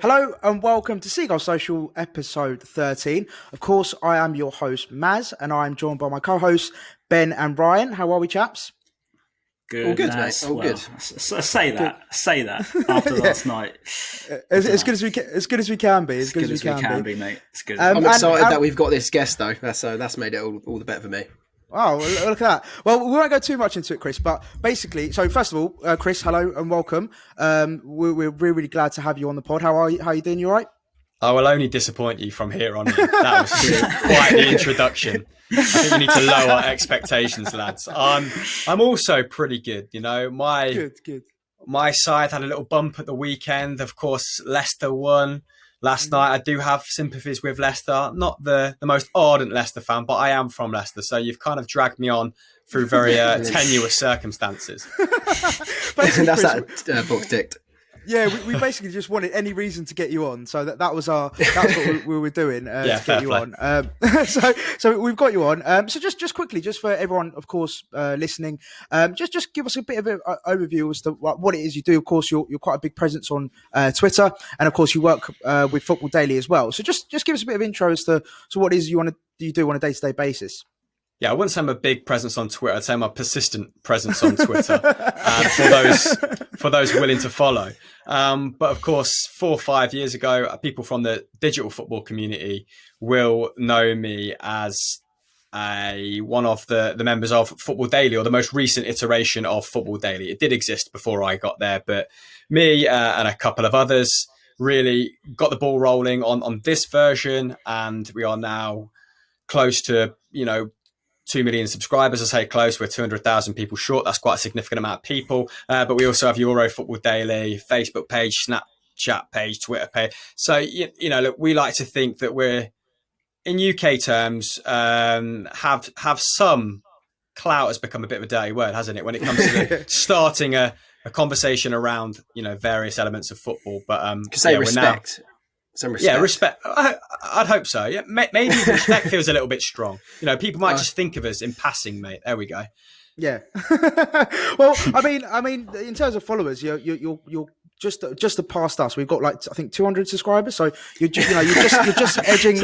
Hello and welcome to Seagulls Social episode 13. Of course, I am your host, Maz, and I'm joined by my co-hosts, Ben and Ryan. How are we, chaps? Good, all good, mate. All good. Say that after last night. As good as we can be. As good as we can be, mate. It's good. I'm excited that we've got this guest, though. That's made it all the better for me. Oh, well, look at that. Well, we won't go too much into it, Chris, but basically, so first of all, Chris, hello and welcome. We're really glad to have you on the pod. How are you? How are you doing? You all right? I will only disappoint you from here on in. That was quite the introduction. I think we need to lower expectations, lads. I'm also pretty good, you know. Good. My side had a little bump at the weekend. Of course, Leicester won last night. I do have sympathies with Leicester. Not the most ardent Leicester fan, but I am from Leicester, so you've kind of dragged me on through very tenuous circumstances. That's that box ticked. Yeah, we basically just wanted any reason to get you on, so that's what we were doing to get you on. So we've got you on. So just quickly, just for everyone, of course, listening, just give us a bit of an overview as to what it is you do. Of course, you're quite a big presence on Twitter, and of course, you work with Football Daily as well. So just give us a bit of intro as to what it is you do on a day-to-day basis. Yeah, I wouldn't say I'm a big presence on Twitter. I'd say I'm a persistent presence on Twitter for those willing to follow. But of course, 4 or 5 years ago, people from the digital football community will know me as one of the members of Football Daily, or the most recent iteration of Football Daily. It did exist before I got there, but me and a couple of others really got the ball rolling on this version, and we are now close to, 2 million subscribers. I say close, we're 200,000 people short. That's quite a significant amount of people. But we also have Euro Football Daily, Facebook page, Snapchat page, Twitter page. So, look, we like to think that we're, in UK terms, have some clout. Has become a bit of a dirty word, hasn't it, when it comes to starting a conversation around, various elements of football. But respect. Some respect. Yeah, respect. I'd hope so. Yeah, maybe respect feels a little bit strong. People might just think of us in passing, mate. There we go. Yeah. Well, I mean, in terms of followers, you're just past us. We've got I think 200 subscribers. So you're just edging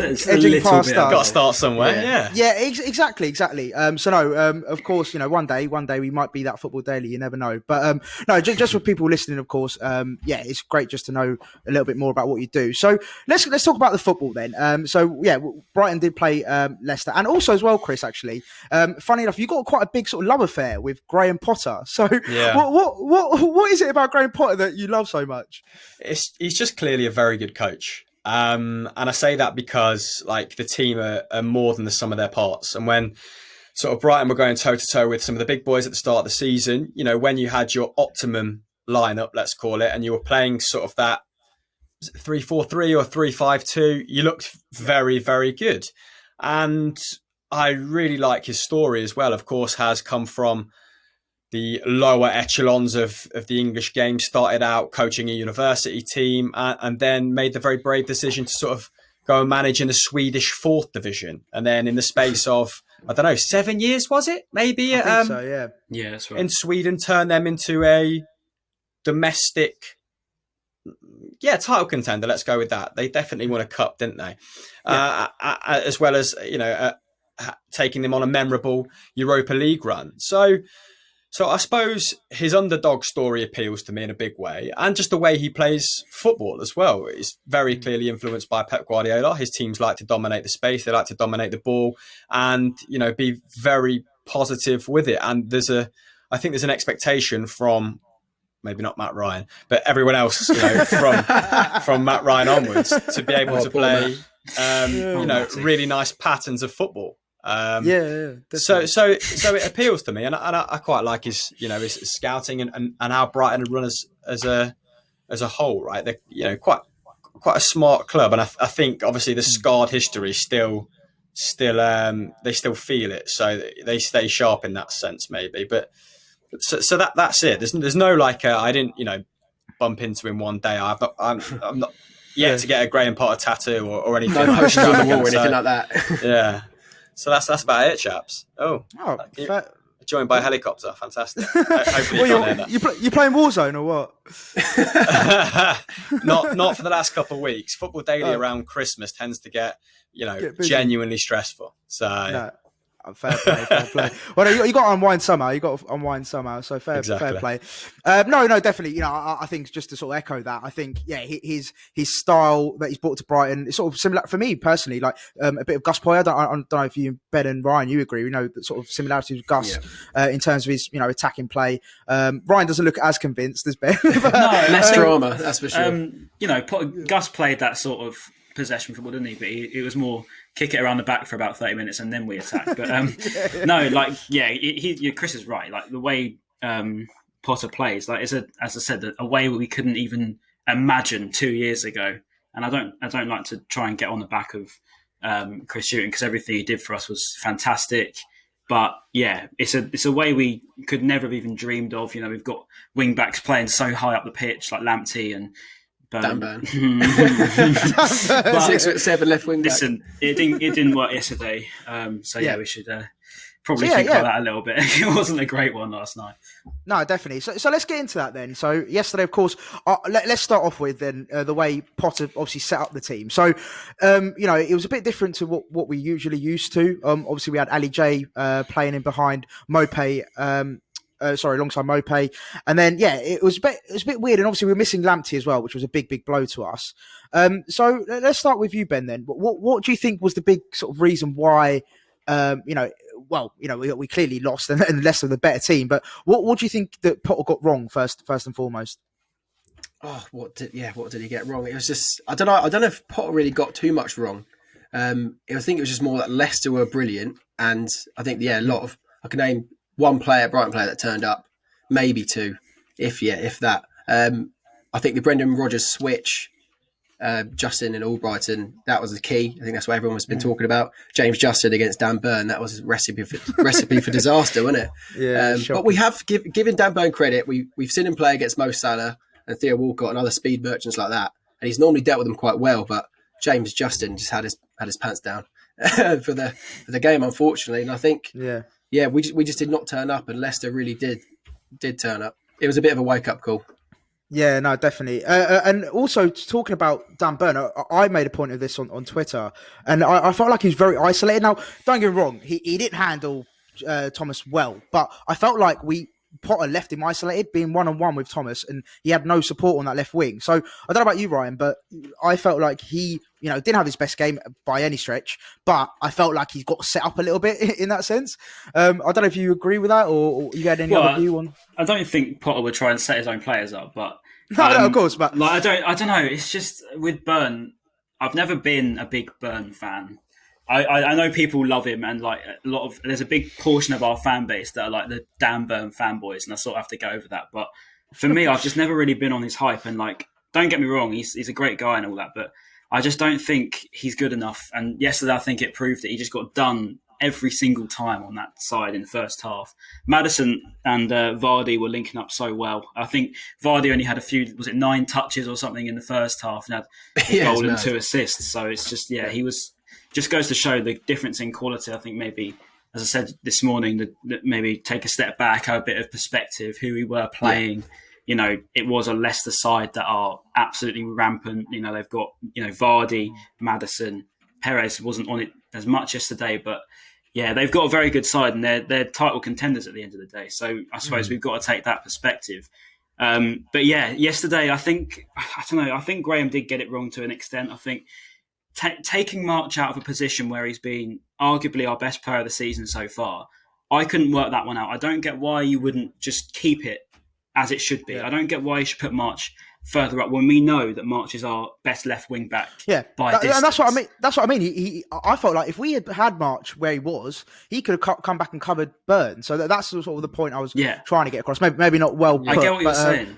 past us. Got to start somewhere. Yeah. Exactly. So no, of course, one day we might be that Football Daily. You never know. But no, just for people listening, of course, it's great just to know a little bit more about what you do. So let's talk about the football then. Brighton did play Leicester, and also as well, Chris. Actually, funny enough, you got quite a big sort of love affair with Graham Potter. So what is it about Graham Potter that you love so much? He's just clearly a very good coach. And I say that because the team are more than the sum of their parts. And when sort of Brighton were going toe to toe with some of the big boys at the start of the season, when you had your optimum lineup, let's call it, and you were playing sort of that 3-4-3 or 3-5-2, you looked very, very good. And I really like his story as well. Of course, has come from the lower echelons of the English game, started out coaching a university team, and then made the very brave decision to sort of go and manage in the Swedish 4th division. And then in the space of, 7 years, was it? Maybe? I think so, yeah. Yeah, that's right. In Sweden, turned them into a domestic, title contender. Let's go with that. They definitely won a cup, didn't they? Yeah. As well as, taking them on a memorable Europa League run. So I suppose his underdog story appeals to me in a big way, and just the way he plays football as well is very clearly influenced by Pep Guardiola. His teams like to dominate the space, they like to dominate the ball, and be very positive with it. And I think there's an expectation from maybe not Maty Ryan, but everyone else, from Maty Ryan onwards, to be able to play, really nice patterns of football. So it appeals to me, and I quite like his scouting and how Brighton run as a whole, right? They're quite a smart club, and I think obviously the scarred history still they still feel it, so they stay sharp in that sense, maybe. But so that's it. There's no I didn't bump into him one day. I'm not yet to get a Graham Potter tattoo or anything. No posters on the wall or anything like that. Yeah. So that's about it, chaps. Fair Joined by a helicopter, fantastic. Hopefully you can't hear that. You playing Warzone or what? Not for the last couple of weeks. Football Daily around Christmas tends to get genuinely stressful. So no. Fair play. Well, you got to unwind somehow. So fair play. No, definitely. I think just to sort of echo that, I think his style that he's brought to Brighton is sort of similar for me personally. Like a bit of Gus Poyet. I don't know if you, Ben and Ryan, you agree. We know the sort of similarities with Gus in terms of his attacking play. Ryan doesn't look as convinced as Ben. Less drama, that's for sure. Gus played that sort of possession football, didn't he? But it was more kick it around the back for about 30 minutes and then we attack. But Chris is right. Like the way Potter plays, like as I said, a way we couldn't even imagine 2 years ago. And I don't like to try and get on the back of Chris Hughton because everything he did for us was fantastic. But yeah, it's a way we could never have even dreamed of. We've got wing backs playing so high up the pitch like Lamptey and Dan Burn. 6'7" left wing back. Listen, it didn't work yesterday. We should probably think about that a little bit. It wasn't a great one last night. No, definitely. So let's get into that then. So yesterday, of course, let's start off with then the way Potter obviously set up the team. So, it was a bit different to what we usually used to. Obviously, we had Ali J playing in behind Mopé. Alongside Mopé. And then, it was a bit weird. And obviously we were missing Lamptey as well, which was a big blow to us. So let's start with you, Ben, then. What do you think was the big sort of reason why, we clearly lost and Leicester the better team, but what do you think that Potter got wrong first and foremost? Oh, what did he get wrong? It was just, I don't know if Potter really got too much wrong. I think it was just more that Leicester were brilliant. And I think, a lot of, I can name one Brighton player that turned up, maybe two, if that. I think the Brendan Rodgers switch, Justin and Albrighton, that was the key. I think that's what everyone has been talking about. James Justin against Dan Burn, that was a recipe for disaster, wasn't it? Yeah, but we have given Dan Burn credit. We've seen him play against Mo Salah and Theo Walcott and other speed merchants like that, and he's normally dealt with them quite well. But James Justin just had his pants down for the game, unfortunately. And I think we just did not turn up, and Leicester really did turn up. It was a bit of a wake-up call. Yeah, no, definitely. And also, talking about Dan Burn, I made a point of this on Twitter, and I felt like he was very isolated. Now, don't get me wrong, he didn't handle Thomas well, but I felt like Potter left him isolated, being one-on-one with Thomas, and he had no support on that left wing. So I don't know about you, Ryan, but I felt like he, didn't have his best game by any stretch, but I felt like he's got set up a little bit in that sense. I don't know if you agree with that or you had any other view on. I don't think Potter would try and set his own players up, but no, of course, but I don't know. It's just with Burn, I've never been a big Burn fan. I know people love him, and like there's a big portion of our fan base that are like the Dan Burn fanboys, and I sort of have to go over that. But for me, I've just never really been on his hype. And like, don't get me wrong, he's a great guy and all that, but I just don't think he's good enough. And yesterday, I think it proved that he just got done every single time on that side in the first half. Maddison and Vardy were linking up so well. I think Vardy only had 9 touches or something in the first half, and had a goal and 2 assists. So it's just he was. Just goes to show the difference in quality. I think maybe, as I said this morning, that maybe take a step back, have a bit of perspective, who we were playing. Yeah. It was a Leicester side that are absolutely rampant. They've got, Vardy, Maddison, Perez wasn't on it as much yesterday, but yeah, they've got a very good side and they're title contenders at the end of the day. So I suppose we've got to take that perspective. But yeah, yesterday, I think Graham did get it wrong to an extent. I think taking March out of a position where he's been arguably our best player of the season so far, I couldn't work that one out. I don't get why you wouldn't just keep it as it should be. Yeah. I don't get why you should put March further up when we know that March is our best left wing back. Yeah, by distance. And that's what I mean. That's what I mean. I felt like if we had March where he was, he could have come back and covered Burn. So that's sort of the point I was trying to get across. Maybe not well put. I get what you're saying,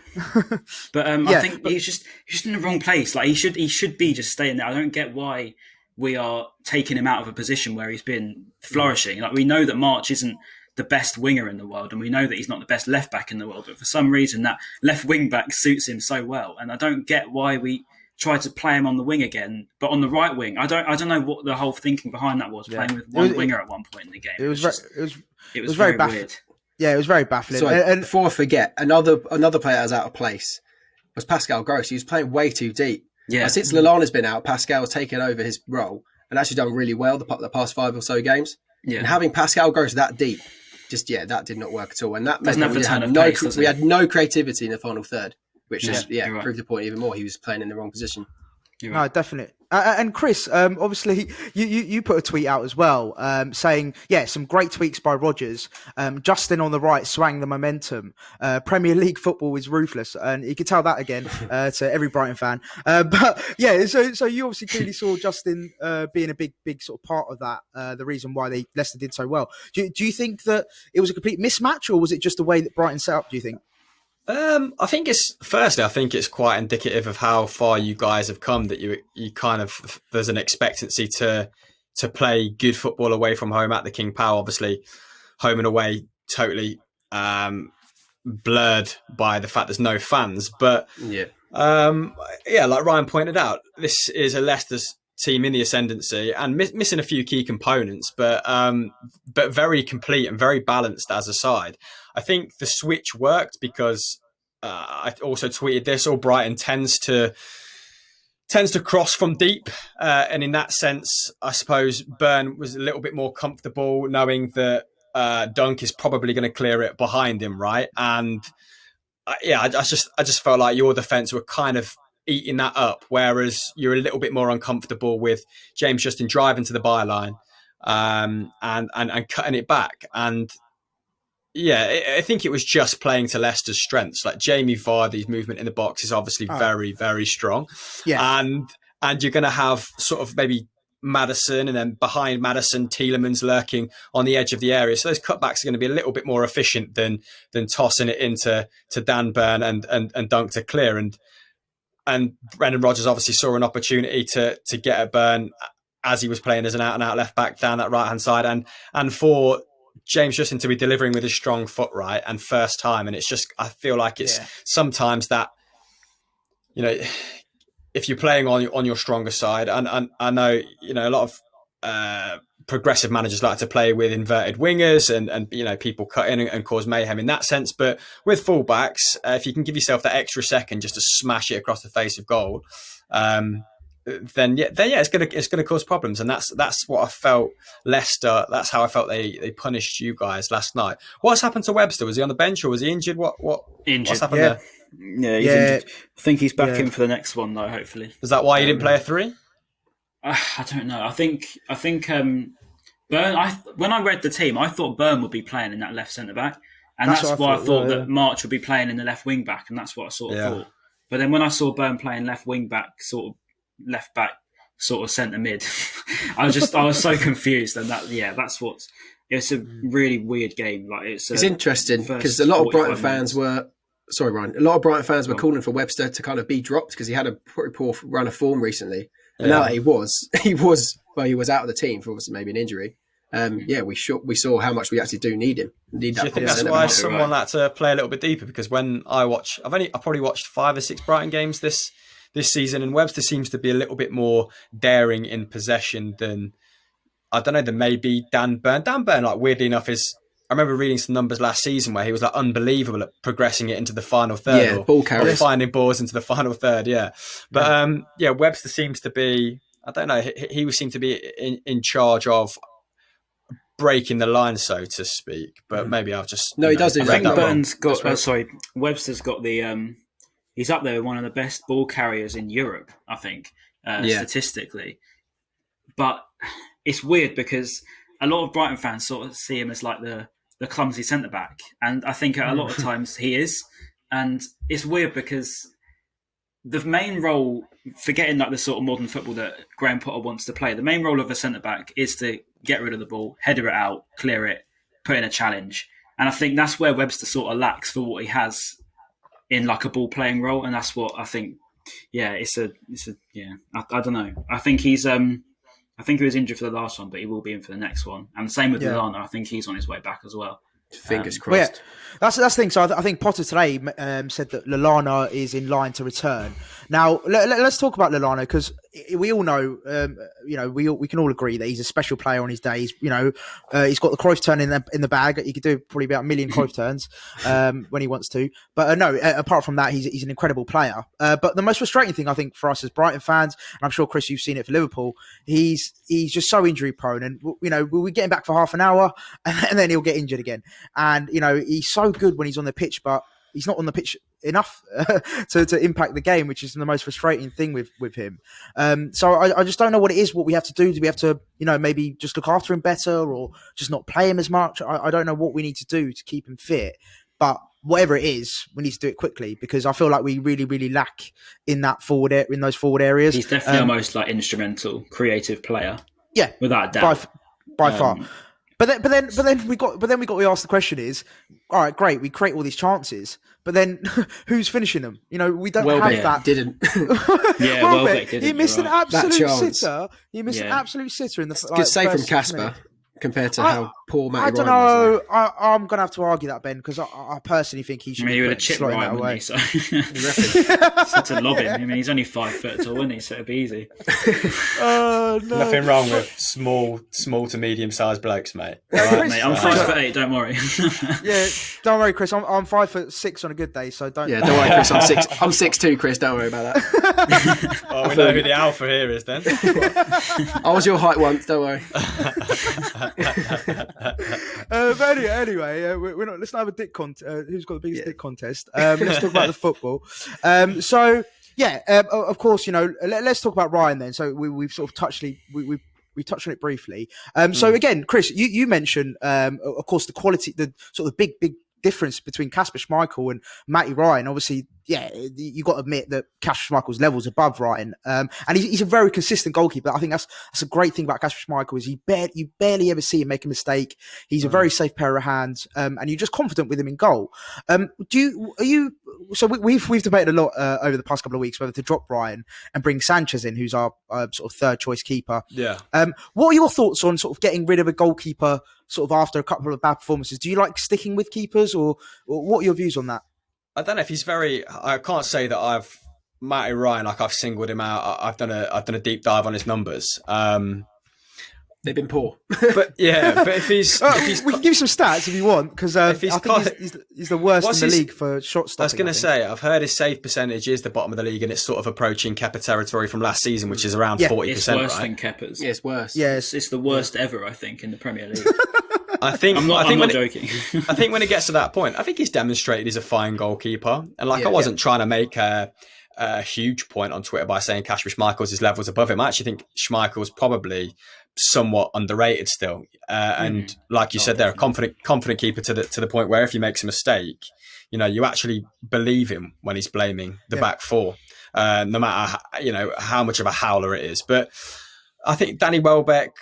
but I think he's just in the wrong place. Like he should be just staying there. I don't get why we are taking him out of a position where he's been flourishing. Like we know that March isn't the best winger in the world, and we know that he's not the best left back in the world, but for some reason that left wing back suits him so well, and I don't get why we try to play him on the wing again, but on the right wing I don't know what the whole thinking behind that was, playing with one winger at one point in the game. It was very weird. Yeah, it was very baffling. Sorry, And before I forget, another player that was out of place was Pascal Gross. He was playing way too deep. Yeah. Since Lallana's been out, Pascal's taken over his role and actually done really well the past 5 or so games. Yeah. And having Pascal Gross that deep, that did not work at all. And that meant Doesn't we had no creativity in the final third, which just right. proved the point even more. He was playing in the wrong position. No, definitely. And Chris, obviously, you put a tweet out as well, saying, some great tweaks by Rodgers. Justin on the right swang the momentum. Premier League football is ruthless, and you can tell that again to every Brighton fan. But yeah, so you obviously clearly saw Justin being a big sort of part of that. The reason why Leicester did so well. Do you think that it was a complete mismatch, or was it just the way that Brighton set up? Do you think? I think it's quite indicative of how far you guys have come, that you kind of, there's an expectancy to play good football away from home at the King Power. Obviously, home and away totally blurred by the fact there's no fans. But like Ryan pointed out, this is a Leicester's team in the ascendancy and missing a few key components, but very complete and very balanced as a side. I think the switch worked because I also tweeted this. All Brighton tends to cross from deep, and in that sense, I suppose Burn was a little bit more comfortable knowing that Dunk is probably going to clear it behind him, right? And I just felt like your defence were kind of eating that up, whereas you're a little bit more uncomfortable with James Justin driving to the byline and cutting it back. And I think it was just playing to Leicester's strengths. Like Jamie Vardy's movement in the box is obviously very, very strong. Yeah. And you're going to have sort of maybe Maddison, and then behind Maddison, Tielemans lurking on the edge of the area. So those cutbacks are going to be a little bit more efficient than tossing it into Dan Burn and Dunk to clear. And Brendan Rodgers obviously saw an opportunity to get at Burn as he was playing as an out-and-out left-back down that right-hand side. And for James Justin to be delivering with his strong foot, right, and first time. And it's just, I feel like it's sometimes that, if you're playing on your stronger side, and I know, a lot of progressive managers like to play with inverted wingers and people cut in and cause mayhem in that sense. But with fullbacks, if you can give yourself that extra second just to smash it across the face of goal, then it's gonna cause problems. And that's what I felt Leicester. That's how I felt they punished you guys last night. What's happened to Webster? Was he on the bench or was he injured? Injured. What's happened there? Yeah, he's injured. I think he's back in for the next one though. Hopefully. Is that why he didn't play a 3? I don't know. I think Burn. When I read the team, I thought Burn would be playing in that left centre back, and that's why I thought that March would be playing in the left wing back, and that's what I sort of thought. But then when I saw Burn playing left wing back, sort of left back, sort of centre mid, I was so confused. And it's a really weird game. Like it's interesting because a lot of Brighton fans were. Sorry, Ryan. A lot of Brighton fans were calling for Webster to kind of be dropped because he had a pretty poor run of form recently. And now he was out of the team for obviously maybe an injury. We saw how much we actually do need him. Do you think that's why someone had to play a little bit deeper? Because when I watch, I've probably watched 5 or 6 Brighton games this season, and Webster seems to be a little bit more daring in possession than, I don't know, than maybe Dan Burn. Dan Burn, like weirdly enough, I remember reading some numbers last season where he was like unbelievable at progressing it into the final third, ball carriers, or finding balls into the final third. But Webster seems to be, I don't know, he seemed to be in charge of breaking the line, so to speak. But maybe I've just he does. I think Burns got. Webster's got the. He's up there with one of the best ball carriers in Europe, I think, statistically. But it's weird because a lot of Brighton fans sort of see him as like the clumsy centre-back. And I think a lot of times he is. And it's weird because the main role, forgetting like the sort of modern football that Graham Potter wants to play, the main role of a centre-back is to get rid of the ball, header it out, clear it, put in a challenge. And I think that's where Webster sort of lacks for what he has in like a ball-playing role. And that's what I think, I don't know. I think he was injured for the last one, but he will be in for the next one. And the same with Lallana. I think he's on his way back as well. Fingers Well, yeah, crossed. that's the thing. So I think Potter today said that Lallana is in line to return. Now let's talk about Lallana, because we all know, we can all agree that he's a special player on his days. He's got the Cruyff turn in the bag. He could do probably about a million Cruyff turns when he wants to. But no, apart from that, he's an incredible player. But the most frustrating thing, I think, for us as Brighton fans, and I'm sure Chris, you've seen it for Liverpool, he's just so injury prone, and we'll get him back for half an hour, and then he'll get injured again. And he's so good when he's on the pitch, but he's not on the pitch enough to impact the game, which is the most frustrating thing with him. So I just don't know what it is, what we have to do. Do we have to, maybe just look after him better, or just not play him as much? I don't know what we need to do to keep him fit. But whatever it is, we need to do it quickly, because I feel like we really, really lack in that in those forward areas. He's definitely our most instrumental, creative player. Yeah, without a doubt, by far. But then we got to ask the question is, all right, great, we create all these chances, but then who's finishing them? We don't have that. Didn't. Welbeck didn't. He missed an absolute sitter. He missed Yeah. an absolute sitter in the Good save from first Casper minute. compared to how poor Maty I Ryan don't was. know. I'm going to have to argue that, Ben, because I personally think he should. He would have chipped slotting Ryan, that wouldn't away. he? So to lob him. I mean, he's only 5 foot tall, isn't he? So it'd be easy. No. Nothing wrong with small to medium-sized blokes, mate. Chris, Mate, I'm 5'8". Don't worry. Yeah, don't worry, Chris. I'm 5'6" on a good day, so don't. Yeah, don't worry, Chris. I'm 6'2", Chris. Don't worry about that. Well, we know who the alpha here is then. I was your height once. Don't worry. But anyway, we're not. Let's not have a dick contest. Who's got the biggest dick contest? Let's talk about the football. Of course, let's talk about Ryan then. So we've sort of touched we touched on it briefly. So again, Chris, you mentioned, of course, the quality, the sort of big difference between Kasper Schmeichel and Maty Ryan. Obviously, you got to admit that Kasper Schmeichel's levels above Ryan, and he's a very consistent goalkeeper. I think that's a great thing about Kasper Schmeichel, is you barely ever see him make a mistake. He's a very safe pair of hands, and you're just confident with him in goal. So we've debated a lot over the past couple of weeks whether to drop Ryan and bring Sanchez in, who's our sort of third choice keeper. Yeah. What are your thoughts on sort of getting rid of a goalkeeper sort of after a couple of bad performances? Do you like sticking with keepers, or what are your views on that? I don't know if he's I can't say that Maty Ryan, I've singled him out. I've done a deep dive on his numbers. They've been poor. But if he's, we can give you some stats if you want, because I think he's the worst in the league for shot stopping. I was going to say, I've heard his save percentage is the bottom of the league, and it's sort of approaching Kepa territory from last season, which is around 40%. It's worse than Kepa's. Yeah, it's worse. Yes, It's the worst ever, I think, in the Premier League. I think I'm not joking. I think when it gets to that point, I think he's demonstrated he's a fine goalkeeper. And I wasn't trying to make a huge point on Twitter by saying Kasper Schmeichel's his levels above him. I actually think Schmeichel's probably somewhat underrated still. And like you said, they're a confident keeper to the point where if he makes a mistake, you actually believe him when he's blaming the back four, no matter how much of a howler it is. But I think Danny Welbeck,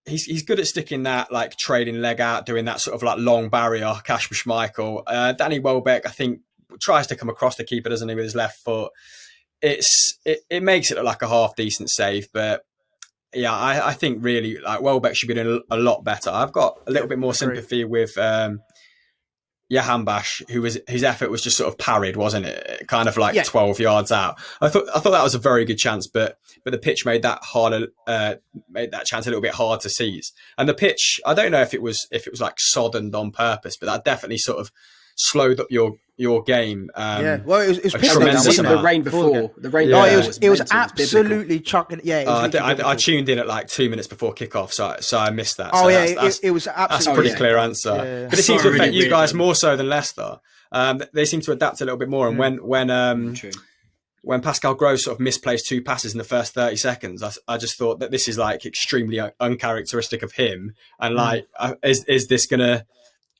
he's good at sticking that trading leg out, doing that sort of long barrier. Kasper Schmeichel, Danny Welbeck, I think tries to come across the keeper, doesn't he, with his left foot? It makes it look like a half decent save, but yeah, I think really Welbeck should be doing a lot better. I've got a little bit more sympathy with Jahanbash, his effort was just sort of parried, wasn't it? Kind of 12 yards out. I thought that was a very good chance, but the pitch made that chance a little bit hard to seize. And the pitch, I don't know if it was soddened on purpose, but that definitely sort of slowed up your game. Well, it was wasn't the rain before. The rain. Yeah. It was absolutely chucking. Yeah, I tuned in at 2 minutes before kickoff, so I missed that. Oh, so yeah, it was absolutely. That's a pretty clear answer. Yeah. But it seems to affect you guys more so than Leicester. They seem to adapt a little bit more, and when Pascal Gross sort of misplaced 2 passes in the first 30 seconds, I just thought that this is extremely uncharacteristic of him. And is this gonna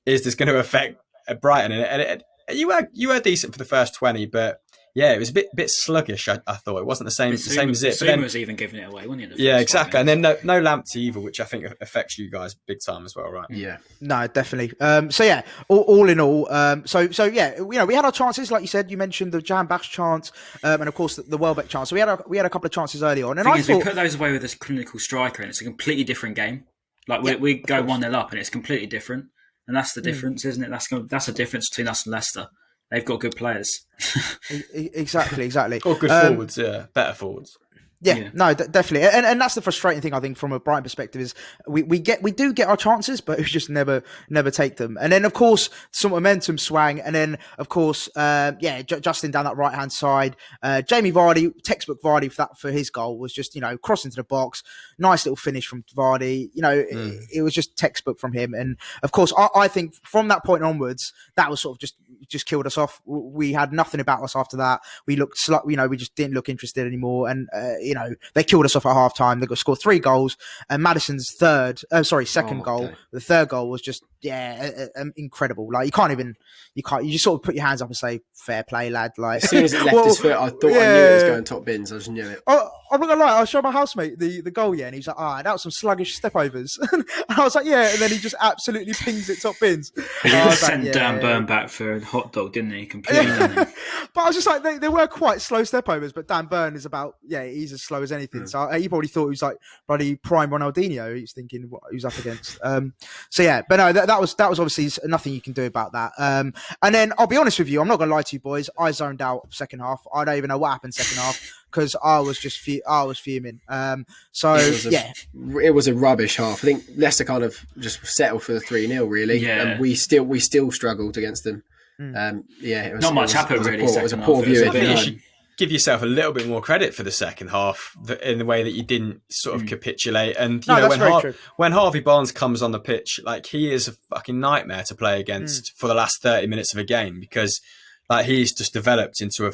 affect Brighton? And you were decent for the first 20, but yeah, it was a bit sluggish. I thought it wasn't the same as it. But then was even giving it away, wasn't he? Yeah, exactly. And then no Lamptey either, which I think affects you guys big time as well, right? Yeah, no, definitely. All in all, we had our chances, like you said. You mentioned the Jahanbash chance, and of course the Welbeck chance. So we had a couple of chances early on, and we put those away with this clinical striker, and it's a completely different game. We go 1-0 up, and it's completely different. and that's the difference, isn't it? That's the difference between us and Leicester. They've got good players. Exactly. Or good forwards, better forwards. Yeah, no, definitely, and that's the frustrating thing I think from a Brighton perspective is we do get our chances, but we just never take them. And then of course some momentum swang, and then of course Justin down that right hand side, Jamie Vardy, textbook Vardy for his goal was just cross into the box, nice little finish from Vardy. It was just textbook from him, and of course I think from that point onwards that was sort of just killed us off. We had nothing about us after that. We looked we just didn't look interested anymore, and they killed us off at half time. They got scored 3 goals, and Maddison's second goal. Okay. The third goal was just incredible. Like you just sort of put your hands up and say, "Fair play, lad." Like as soon as it left his foot, I thought I knew it was going top bins. I just knew it. I'm not gonna lie. I showed my housemate the goal, and he's like, that was some sluggish step overs. And I was like, yeah, and then he just absolutely pings it top bins. He sent Dan Burn back for a hot dog, didn't he? Completely. But I was just like, they were quite slow step overs, but Dan Burn is he's as slow as anything. So he probably thought he was like bloody prime Ronaldinho. He was thinking what he was up against. But no, that was obviously nothing you can do about that. And then I'll be honest with you, I'm not gonna lie to you boys. I zoned out second half. I don't even know what happened second half because I was fuming. It was a rubbish half. I think Leicester kind of just settled for the 3-0 really. Yeah. And we still struggled against them. It was not much happened really. It was a poor view. I think you should give yourself a little bit more credit for the second half in the way that you didn't sort of capitulate. And when Harvey Barnes comes on the pitch, like he is a fucking nightmare to play against for the last 30 minutes of a game because like he's just developed into a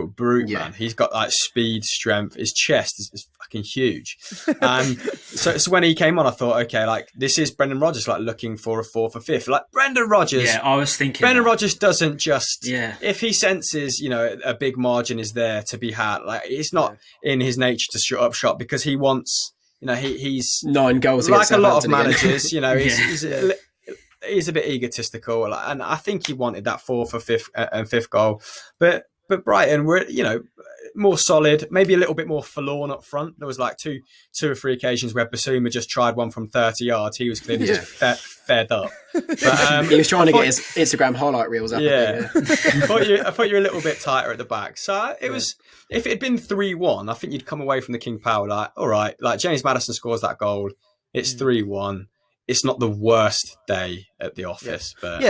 brute, man. He's got like speed, strength. His chest is fucking huge. So when he came on, I thought, okay, like this is Brendan Rodgers, like looking for a 4th or 5th. Like Brendan Rodgers. Yeah, I was thinking. Brendan Rodgers doesn't just. Yeah. If he senses, a big margin is there to be had, like it's not in his nature to shut up shop because he wants. He's 9 goals. Like a lot of managers, he's a bit egotistical, and I think he wanted that 4th or 5th goal. But Brighton were, more solid, maybe a little bit more forlorn up front. There was like two or three occasions where Basuma just tried one from 30 yards. He was clearly just fed up. But, he was trying to get his Instagram highlight reels up. Yeah, I thought you were a little bit tighter at the back. So it was. If it had been 3-1, I think you'd come away from the King Power like, all right, like James Maddison scores that goal. It's 3-1. It's not the worst day at the office, but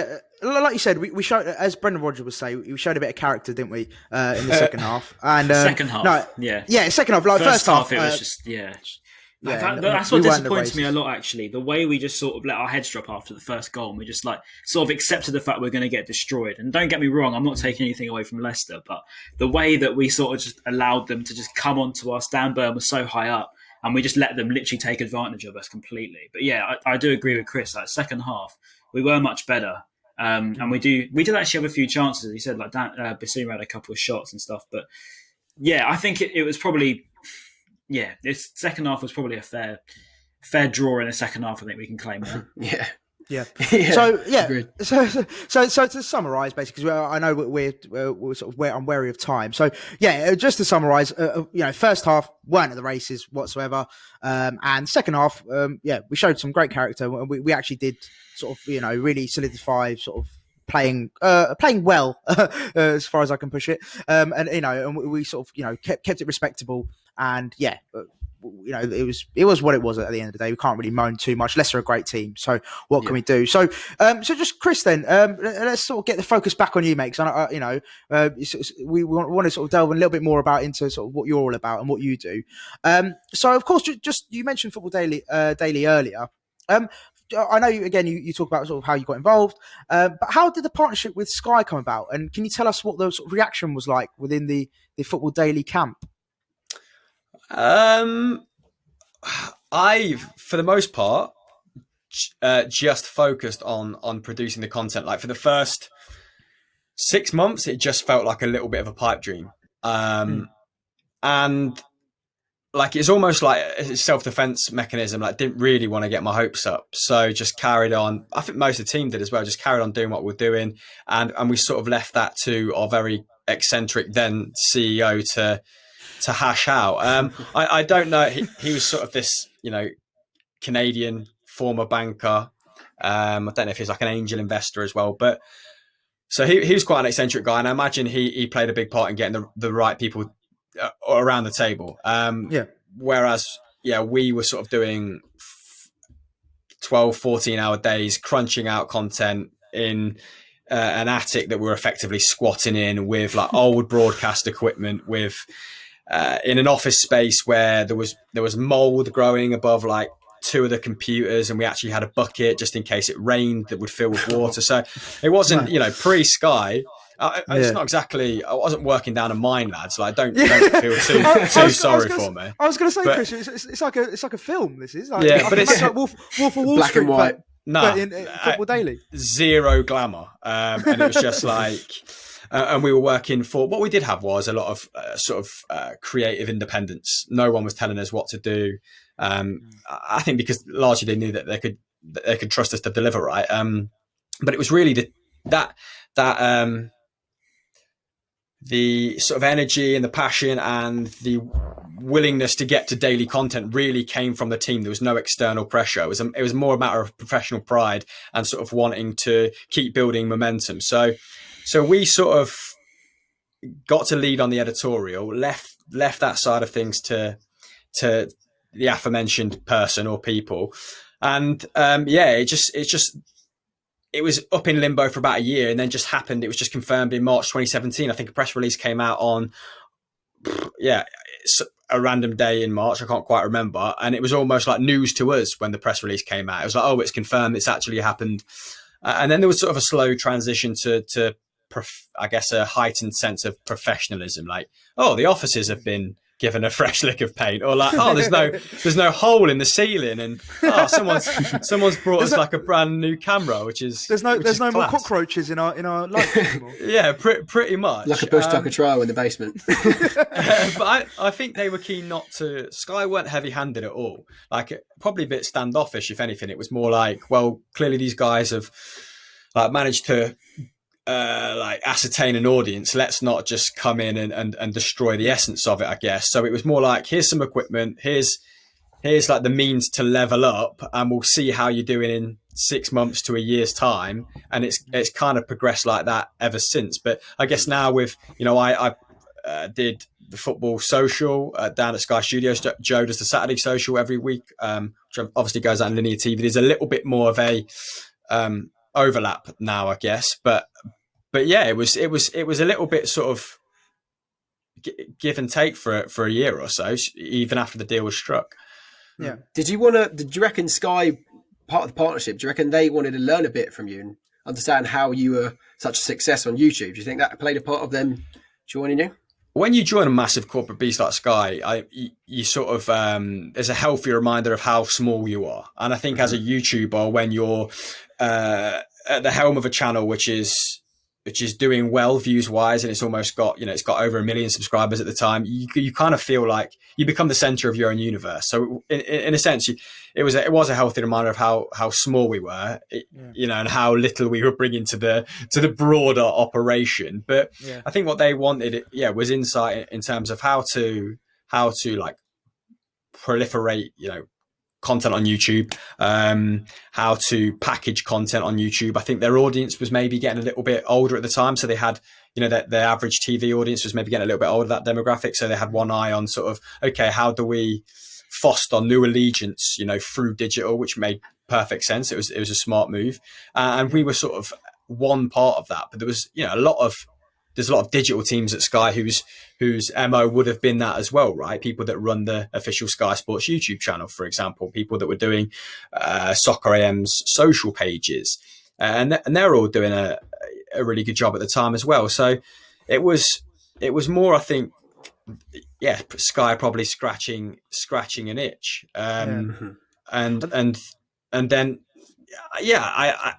like you said, we showed, as Brendan Rodgers would say, we showed a bit of character, didn't we, in the second half? And second half, second half. Like first half, it was just that's what disappoints me a lot. Actually, the way we just sort of let our heads drop after the first goal, and we just like sort of accepted the fact we're going to get destroyed. And don't get me wrong, I'm not taking anything away from Leicester, but the way that we sort of just allowed them to just come onto us, Dan Burn was so high up. And we just let them literally take advantage of us completely. But yeah, I do agree with Chris. Like second half, we were much better, and we did actually have a few chances. As he said, like Basuma had a couple of shots and stuff. But yeah, I think it was probably this second half was probably a fair draw in the second half. I think we can claim that. Yeah. So to summarise, basically, because I know we're sort of I'm wary of time. So just to summarise, first half weren't at the races whatsoever, and second half, we showed some great character. We actually did sort of really solidify sort of playing well as far as I can push it, and we sort of kept it respectable, and it was what it was at the end of the day. We can't really moan too much. Leicester are a great team, so what can we do? So just Chris, then let's sort of get the focus back on you, mate. Because we want to sort of delve a little bit more into sort of what you're all about and what you do. So of course, just you mentioned Football Daily earlier. I know you talk about sort of how you got involved, but how did the partnership with Sky come about? And can you tell us what the sort of reaction was like within the Football Daily camp? I, for the most part, just focused on producing the content. Like for the first 6 months, it just felt like a little bit of a pipe dream. And like, it's almost like a self-defense mechanism. Like, didn't really want to get my hopes up. So just carried on. I think most of the team did as well. Just carried on doing what we're doing. And we sort of left that to our very eccentric then CEO to hash out. I don't know. He was sort of this, Canadian former banker. I don't know if he's like an angel investor as well, but so he was quite an eccentric guy, and I imagine he played a big part in getting the right people around the table. Whereas, we were sort of doing 12, 14-hour days, crunching out content in an attic that we were effectively squatting in with like old broadcast equipment, with in an office space where there was mold growing above like 2 of the computers, and we actually had a bucket just in case it rained that would fill with water. So it wasn't, pre-Sky. It's not exactly. I wasn't working down a mine, lads. Like, don't feel too sorry for me. I was going to say, Chris, it's like a film. This is like, but it's like Wolf of Wall black Street, and white. but in Football Daily. Zero glamour, and it was just like. And we were working for, what we did have was a lot of creative independence. No one was telling us what to do. I think because largely they knew that they could trust us to deliver, right? But it was really the sort of energy and the passion and the willingness to get to daily content really came from the team. There was no external pressure. It was more a matter of professional pride and sort of wanting to keep building momentum. So we sort of got to lead on the editorial, left that side of things to the aforementioned person or people. And it was up in limbo for about a year, and then just happened. It was just confirmed in March 2017. I think a press release came out on, a random day in March. I can't quite remember. And it was almost like news to us when the press release came out. It was like, oh, it's confirmed. It's actually happened. And then there was sort of a slow transition to I guess, a heightened sense of professionalism. Like, oh, the offices have been given a fresh lick of paint, or like, oh, there's no hole in the ceiling, and someone's brought us like a brand new camera, which is there's no more cockroaches in our life anymore. Yeah, pretty much like a bush tucker trial in the basement. But I think they were keen not to. Sky weren't heavy-handed at all. Like, probably a bit standoffish, if anything. It was more like, well, clearly these guys have managed to ascertain an audience. Let's not just come in and destroy the essence of it, I guess. So it was more like, here's some equipment, here's like the means to level up, and we'll see how you're doing in 6 months to a year's time. And it's kind of progressed like that ever since. But I guess now with, I did the football social down at Sky Studios. Joe does the Saturday social every week, which obviously goes out on linear TV. There's a little bit more of a overlap now, I guess, but yeah, it was a little bit sort of give and take for a year or so, even after the deal was struck. Yeah. Did you reckon Sky, part of the partnership, do you reckon they wanted to learn a bit from you and understand how you were such a success on YouTube? Do you think that played a part of them joining you? When you join a massive corporate beast like Sky, you sort of there's a healthy reminder of how small you are. And I think as a YouTuber, when you're at the helm of a channel which is doing well views wise, and it's almost got, it's got over 1 million subscribers at the time, you kind of feel like you become the center of your own universe. So in a sense, it was a healthy reminder of how small we were, and how little we were bringing to the broader operation. But I think what they wanted, was insight in terms of how to like proliferate, content on YouTube, how to package content on YouTube. I think their audience was maybe getting a little bit older at the time. So they had, that their average TV audience was maybe getting a little bit older, that demographic. So they had one eye on sort of, okay, how do we foster new allegiance, through digital, which made perfect sense. It was a smart move. And we were sort of one part of that, but there was, there's a lot of digital teams at Sky whose MO would have been that as well, right? People that run the official Sky Sports YouTube channel, for example, people that were doing Soccer AM's social pages, and they're all doing a really good job at the time as well. So it was more, I think, Sky probably scratching an itch, and then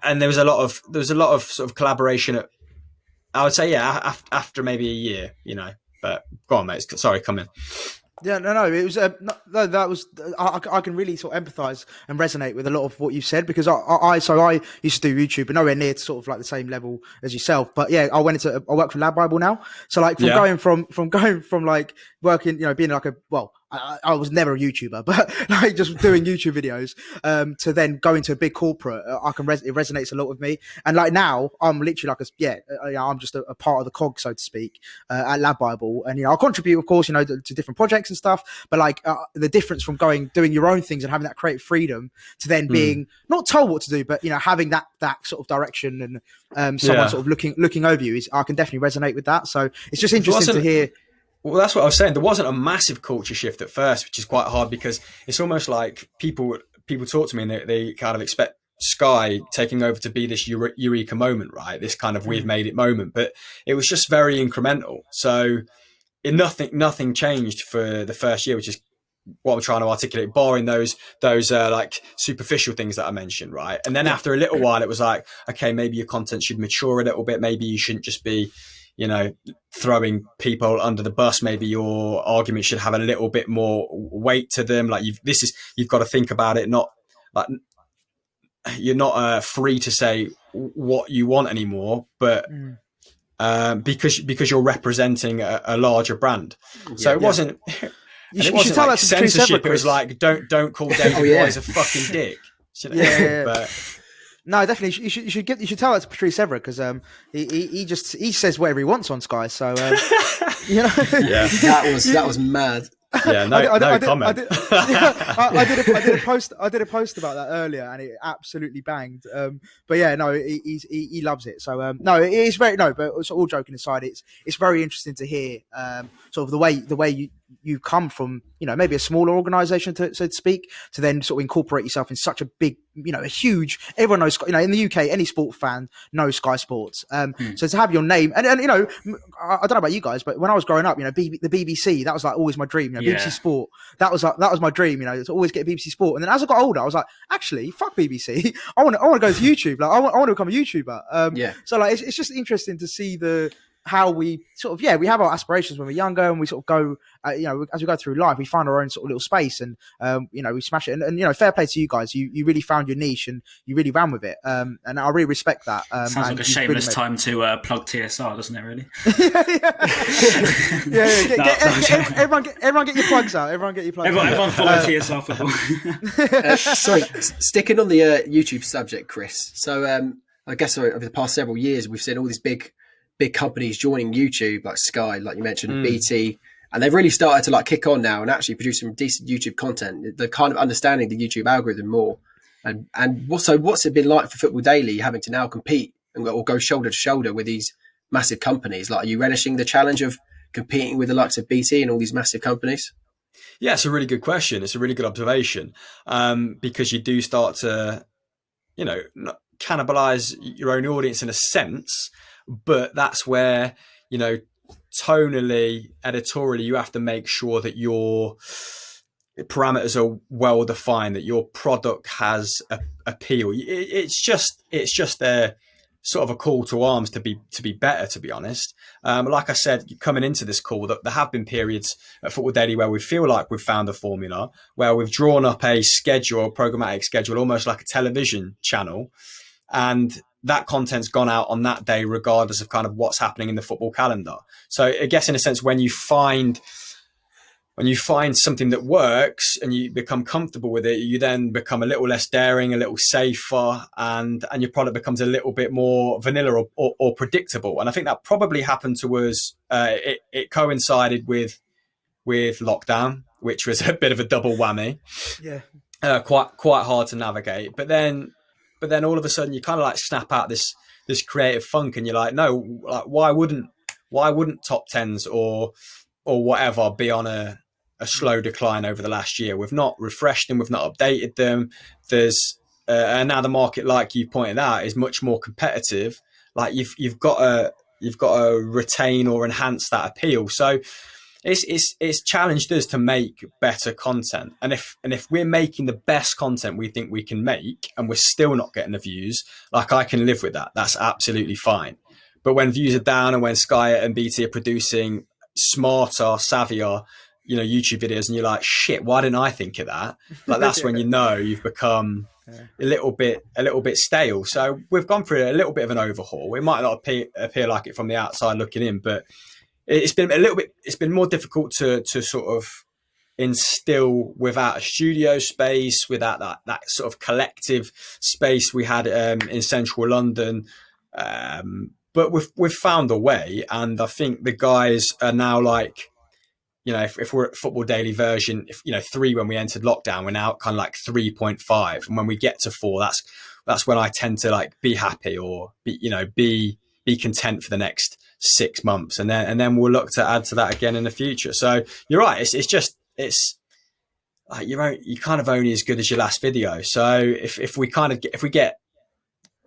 and there was a lot of sort of collaboration I would say, after maybe a year, but go on, mate. Sorry, come in. Yeah, no, it was, that was, I can really sort of empathise and resonate with a lot of what you said, because I used to do YouTube, but nowhere near to sort of like the same level as yourself. But yeah, I work for Lab Bible now. So like going from like working, being like I was never a YouTuber, but like just doing YouTube videos, to then go into a big corporate, it resonates a lot with me. And like now, I'm literally like I'm just a part of the cog, so to speak, at Lab Bible, and I contribute, of course, to different projects and stuff. But like the difference from doing your own things and having that creative freedom to then being not told what to do, but having that sort of direction and someone sort of looking over you I can definitely resonate with that. So it's just interesting to hear. Well, that's what I was saying. There wasn't a massive culture shift at first, which is quite hard because it's almost like people talk to me and they kind of expect Sky taking over to be this eureka moment, right? This kind of we've made it moment, but it was just very incremental. So nothing changed for the first year, which is what I'm trying to articulate, barring those like superficial things that I mentioned, right? And then after a little while, it was like, okay, maybe your content should mature a little bit. Maybe you shouldn't just be throwing people under the bus. Maybe your argument should have a little bit more weight to them. Like you've got to think about it. Not like you're not free to say what you want anymore, but because you're representing a larger brand. So it wasn't. You should tell like that to Patrice Evra, censorship. It was like don't call David Wise a fucking dick. But no, definitely. You should tell that to Patrice Evra, because he says whatever he wants on Sky. So that was mad. Yeah, no comment. I did a post about that earlier, and it absolutely banged. But yeah, no, he loves it. So no, it is very But all joking aside, it's very interesting to hear sort of the way you come from maybe a smaller organisation, so to speak, to then sort of incorporate yourself in such a big, a huge. Everyone knows, in the UK, any sport fan knows Sky Sports. So to have your name, and I don't know about you guys, but when I was growing up, the BBC, that was like always my dream. BBC Sport, that was my dream. To always get BBC Sport. And then as I got older, I was like, actually, fuck BBC. I want to go to YouTube. Like I want to become a YouTuber. So like it's just interesting to see how we sort of we have our aspirations when we're younger, and we sort of go as we go through life, we find our own sort of little space, and we smash it, and fair play to you guys, you really found your niche and you really ran with it, and I really respect that. Sounds like a shameless time to plug TSR, doesn't it, really? Everyone get your plugs out. Everyone follow TSR football. Sorry, sticking on the YouTube subject, Chris. So I guess over the past several years, we've seen all these big companies joining YouTube, like Sky, like you mentioned, BT, and they've really started to like kick on now and actually produce some decent YouTube content. They're kind of understanding the YouTube algorithm more. And what's it been like for Football Daily having to now compete or go shoulder to shoulder with these massive companies? Like, are you relishing the challenge of competing with the likes of BT and all these massive companies? Yeah, it's a really good question. It's a really good observation, because you do start to, cannibalize your own audience in a sense. But that's where, tonally, editorially, you have to make sure that your parameters are well defined, that your product has appeal. It's just a sort of a call to arms to be better, to be honest. Like I said, coming into this call, that there have been periods at Football Daily where we feel like we've found a formula, where we've drawn up a schedule, a programmatic schedule, almost like a television channel, and that content's gone out on that day, regardless of kind of what's happening in the football calendar. So I guess in a sense, when you find something that works and you become comfortable with it, you then become a little less daring, a little safer, and your product becomes a little bit more vanilla or predictable. And I think that probably happened to us. It coincided with lockdown, which was a bit of a double whammy. Yeah, quite hard to navigate. But then all of a sudden you kind of like snap out this creative funk, and you're like, no, like why wouldn't top tens or whatever be on a slow decline over the last year? We've not refreshed them, we've not updated them. There's and now the market, like you pointed out, is much more competitive. Like you've got to retain or enhance that appeal. So it's challenged us to make better content, and if we're making the best content we think we can make, and we're still not getting the views, like I can live with that. That's absolutely fine. But when views are down, and when Sky and BT are producing smarter, savvier, YouTube videos, and you're like, shit, why didn't I think of that? Like that's when you've become a little bit stale. So we've gone through a little bit of an overhaul. It might not appear like it from the outside looking in, but it's been more difficult to sort of instill without a studio space, without that sort of collective space we had in central London. But we've found a way, and I think the guys are now like, you know, if we're at Football Daily version, 3 when we entered lockdown, we're now kind of like 3.5, and when we get to 4, that's when I tend to like be happy, or be content for the next 6 months, and then we'll look to add to that again in the future. So you're right, it's like you're kind of only as good as your last video. So if we get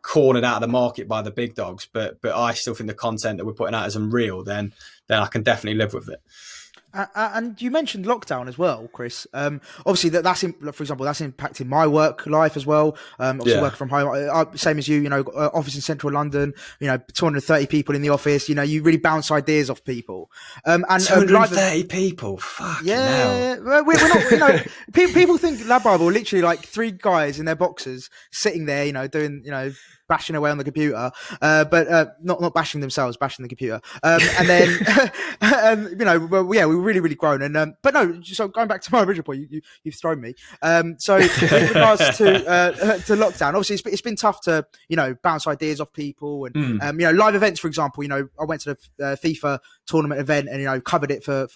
cornered out of the market by the big dogs, but I still think the content that we're putting out is unreal, then I can definitely live with it. And you mentioned lockdown as well, Chris. Obviously, for example, that's impacting my work life as well. Obviously, working from home, same as you. Office in central London. 230 people in the office. You really bounce ideas off people. And 230 people. Fucking hell. We're not. People think Lab Bible are literally like 3 guys in their boxers sitting there, doing bashing away on the computer, but not bashing themselves, bashing the computer. And then, we've really grown. And but no, so going back to my original point, you've thrown me. So with regards to lockdown, obviously it's been tough to bounce ideas off people, and live events, for example. I went to the FIFA tournament event and covered it for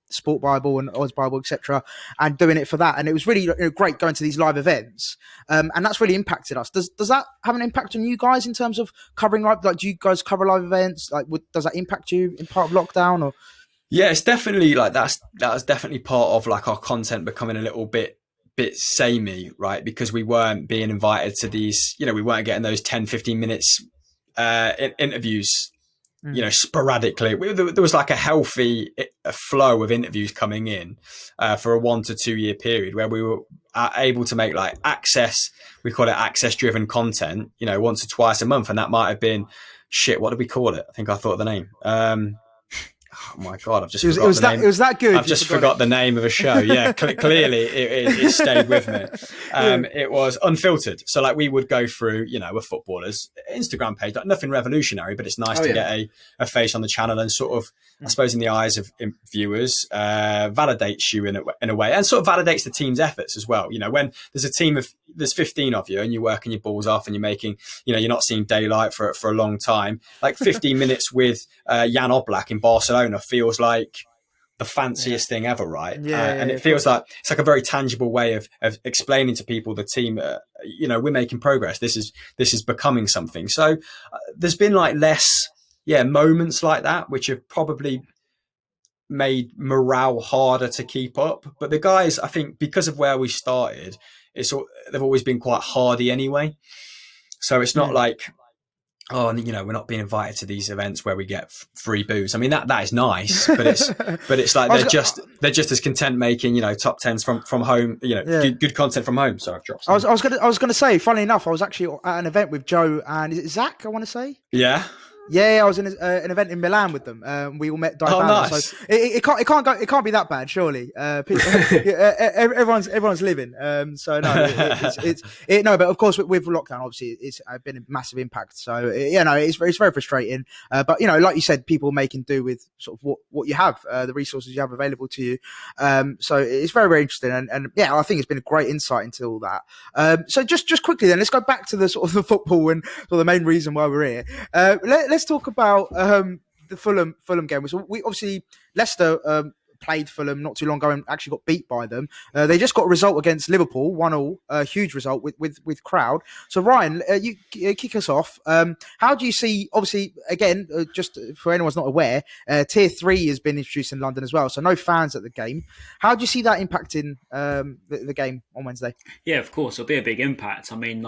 Sport Bible and Odds Bible, etc., and doing it for that, and it was really great going to these live events, and that's really impacted us. Does that have an impact on you guys in terms of covering live? Like, do you guys cover live events? Like, does that impact you in part of lockdown? Or yeah, it's definitely like that was definitely part of like our content becoming a little bit samey, right? Because we weren't being invited to these, we weren't getting those 10-15 minutes interviews. Sporadically. There was like a healthy flow of interviews coming in for a 1 to 2 year period where we were able to make like we call it access driven content, once or twice a month. And that might have been what did we call it? I think I thought of the name. Oh my God, I've just forgot the name. It was that good. I've just forgot the name of a show. Yeah, clearly it stayed with me. It was Unfiltered. So like we would go through, a footballer's Instagram page, like nothing revolutionary, but it's nice to get a face on the channel and sort of, I suppose, in the eyes of viewers, validates you in a way, and sort of validates the team's efforts as well. When there's a team of, there's 15 of you and you're working your balls off and you're making, you're not seeing daylight for a long time, like 15 minutes with Jan Oblak in Barcelona feels like the fanciest thing ever, right? And it feels like it's like a very tangible way of explaining to people the team, we're making progress. This is becoming something. So there's been like less, moments like that, which have probably made morale harder to keep up. But the guys, I think, because of where we started, they've always been quite hardy anyway. So it's not like, oh, and we're not being invited to these events where we get free booze. I mean, that is nice, but it's like they're just as content making, top tens from home, good content from home. So I've dropped. I was gonna say, funnily enough, I was actually at an event with Joe and is it Zach? I want to say. Yeah. Yeah, I was in an event in Milan with them. We all met. Oh, nice. So it can't be that bad, surely. Everyone's living. So no, no. But of course, with lockdown, obviously, it's been a massive impact. So it's very frustrating. But like you said, people making do with sort of what you have, the resources you have available to you. So it's very interesting, and I think it's been a great insight into all that. So just quickly, then let's go back to the sort of the football and sort of the main reason why we're here. Let's talk about the Fulham game. So we obviously Leicester played Fulham not too long ago and actually got beat by them. They just got a result against Liverpool, 1-1, a huge result with crowd. So Ryan, you kick us off. How do you see? Obviously, again, just for anyone's not aware, Tier 3 has been introduced in London as well. So no fans at the game. How do you see that impacting the game on Wednesday? Yeah, of course, it'll be a big impact. I mean,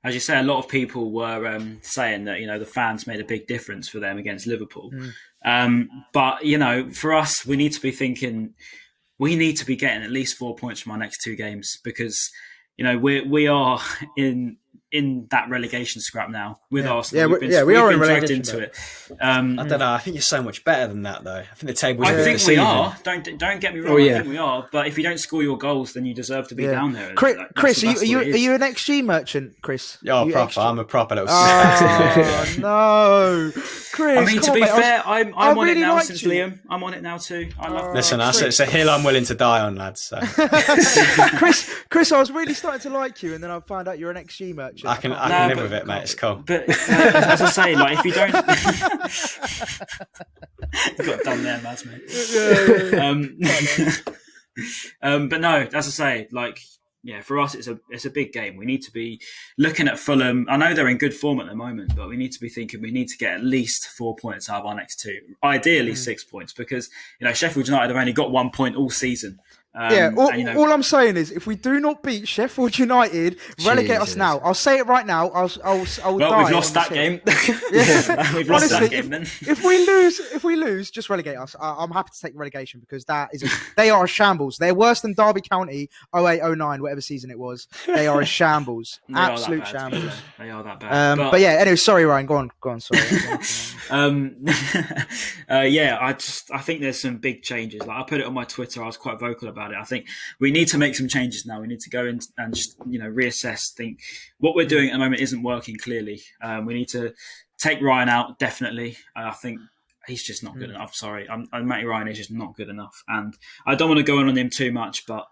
as you say, a lot of people were saying that, the fans made a big difference for them against Liverpool. But, for us, we need to be thinking, we need to be getting at least 4 points from our next 2 games because, we are in in that relegation scrap now with Arsenal. We are in dragged relegation into it. I don't know. I think you're so much better than that, though. I think the table's I think we are. Don't get me wrong. yeah. I think we are. But if you don't score your goals, then you deserve to be down there. Chris, are you an XG merchant, Chris? Yeah, proper. I'm a proper little. Oh no, Chris. I mean, to be fair, I'm on really it now liked since you. Liam. I'm on it now too. I love. Listen, it's a hill I'm willing to die on, lads. So. Chris, I was really starting to like you, and then I found out you're an XG merchant. I can live with it, mate. It's cool. But as I say, like if you don't, you got done there, Mads, mate. But no, as I say, like for us, it's a big game. We need to be looking at Fulham. I know they're in good form at the moment, but we need to be thinking we need to get at least 4 points out of our next 2, ideally 6 points, because Sheffield United have only got 1 point all season. All I'm saying is, if we do not beat Sheffield United, relegate us now. I'll say it right now. I'll die. We've lost that game. We've lost that game. Then if we lose, just relegate us. I'm happy to take relegation because they are a shambles. They're worse than Derby County 08-09, whatever season it was. They are a shambles, absolute shambles. They are that bad. But yeah, anyway, sorry, Ryan. Go on. Sorry. I think there's some big changes. Like I put it on my Twitter. I was quite vocal about it. I think we need to make some changes now. We need to go in and just reassess. Think what we're doing at the moment isn't working. Clearly, we need to take Ryan out. Definitely, I think he's just not good enough. Sorry, Maty Ryan is just not good enough, and I don't want to go on him too much, but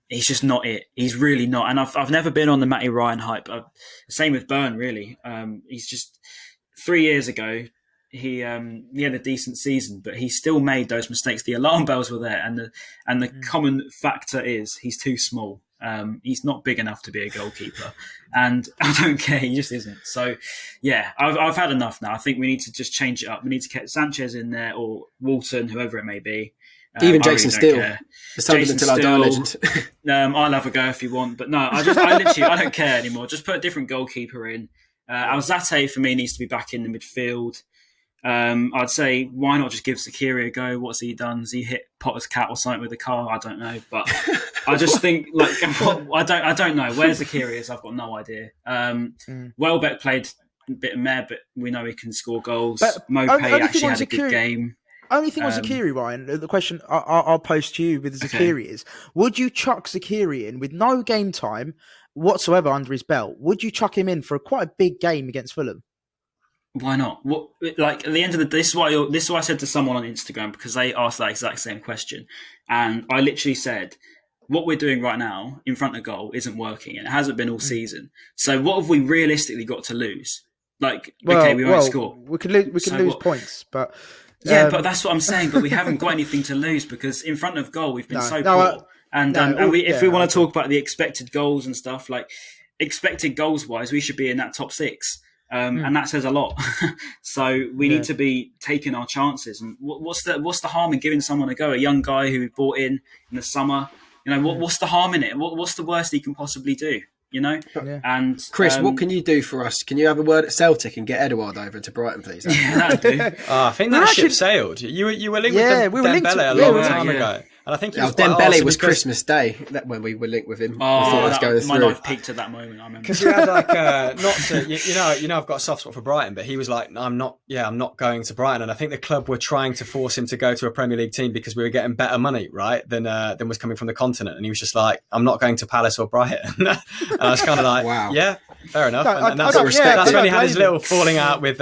he's just not it. He's really not. And I've never been on the Maty Ryan hype. Same with Burn. Really, he's just 3 years ago. He had a decent season, but he still made those mistakes. The alarm bells were there, and the common factor is he's too small. He's not big enough to be a goalkeeper, and I don't care. He just isn't. So, yeah, I've had enough now. I think we need to just change it up. We need to get Sanchez in there or Walton, whoever it may be. Even Jason Steele. Jason until I die, legend. I'll have a go if you want, but no, I don't care anymore. Just put a different goalkeeper in. Alzate for me needs to be back in the midfield. I'd say why not just give Zakiri a go? What's he done? Has he hit Potter's cat or something with a car? I don't know, but I just think I don't know where Zakiri is. I've got no idea. Welbeck played a bit of meh, but we know he can score goals. Mopé actually had a good game. Only thing on Zakiri, Ryan, the question I'll post to you with Zakiri is, would you chuck Zakiri in with no game time whatsoever under his belt? Would you chuck him in for quite a big game against Fulham? Why not? What, like at the end of the day, this is what I said to someone on Instagram, because they asked that exact same question, and I literally said, what we're doing right now in front of goal isn't working, and it hasn't been all season. So what have we realistically got to lose? Like, we won't score. We could lose points, but but that's what I'm saying. But we haven't got anything to lose, because in front of goal we've been poor. If we want to talk about the expected goals and stuff, like expected goals wise, we should be in that top 6. And that says a lot. So we need to be taking our chances. And what's the harm in giving someone a go? A young guy who we bought in the summer. What's the harm in it? What's the worst he can possibly do? And Chris, what can you do for us? Can you have a word at Celtic and get Edouard over to Brighton, please? Yeah, that'd do. I think that ship sailed. You were linked with Dembele a long time ago. And I think Dembele was Christmas Day when we were linked with him. My life peaked at that moment. I remember because you had like not to I've got a soft spot for Brighton, but he was like, I'm not going to Brighton, and I think the club were trying to force him to go to a Premier League team because we were getting better money, right, than was coming from the continent, and he was just like, I'm not going to Palace or Brighton. And I was kind of like, wow, yeah, fair enough. And that's when he had his little falling out with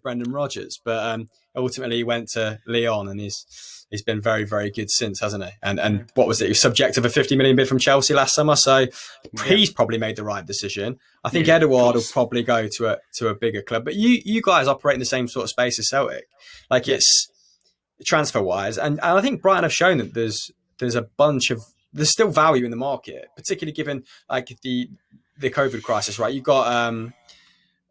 Brendan Rodgers, but ultimately he went to Lyon, and he's been very, very good since, hasn't he? And what was it? He was subject of a 50 million bid from Chelsea last summer. So he's probably made the right decision. I think Edouard will probably go to a bigger club. But you guys operate in the same sort of space as Celtic. Like it's transfer wise. And I think Brighton have shown that there's still value in the market, particularly given like the COVID crisis, right? You've got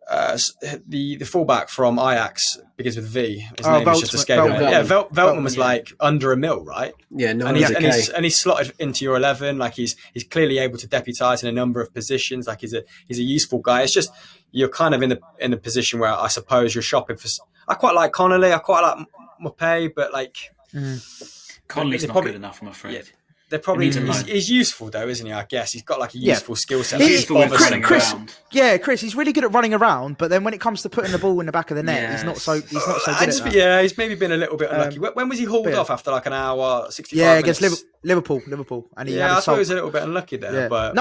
the fullback from Ajax begins with V. His name is just escaping me. Yeah, Veltman was like under $1 million, right? Yeah, no, and he's slotted into your 11. Like he's clearly able to deputise in a number of positions. Like he's a useful guy. It's just you're kind of in a position where I suppose you're shopping for. I quite like Connolly. I quite like Mopé, but like Connolly's not good enough, I'm afraid. they're probably He needs a he's useful though, isn't he? I guess he's got like a useful skill set. He's useful with running Chris, around. Yeah, Chris, he's really good at running around, but then when it comes to putting the ball in the back of the net, he's not so good at that. Yeah, he's maybe been a little bit unlucky. When was he hauled off after like an hour, 65 minutes? Against Liverpool, and he I thought he was a little bit unlucky there. But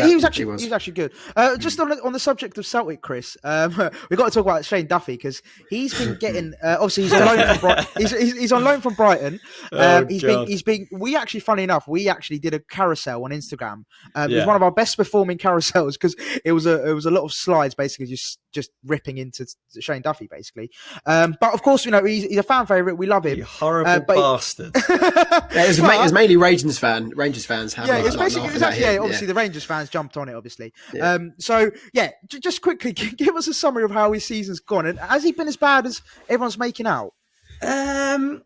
he was actually good. Just on the subject of Celtic, Chris, we've got to talk about Shane Duffy because he's been getting obviously he's on loan from he's on loan from Brighton. We actually, funny enough, we actually did a carousel on Instagram. It was one of our best performing carousels because it was a lot of slides basically just ripping into Shane Duffy basically. But of course, he's a fan favourite. We love him. You horrible bastard. It was mainly Rangers fans. It's basically obviously the Rangers fans jumped on it obviously. Just quickly give us a summary of how his season's gone, and has he been as bad as everyone's making out? A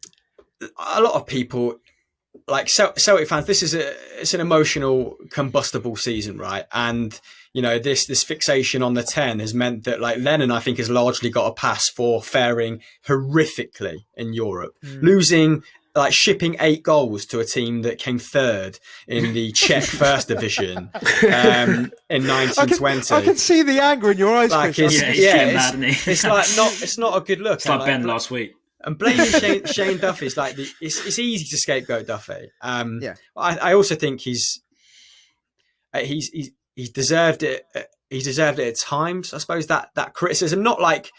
lot of people, like Celtic fans, it's an emotional, combustible season, right? And this fixation on the 10 has meant that like Lennon, I think, has largely got a pass for faring horrifically in Europe, losing. Like shipping 8 goals to a team that came third in the Czech First Division in 1920. I can see the anger in your eyes, like Chris. It's not a good look. It's like Ben last week. And blaming Shane Duffy is like it's easy to scapegoat Duffy. I also think he's deserved it. He deserved it at times. I suppose that criticism, not like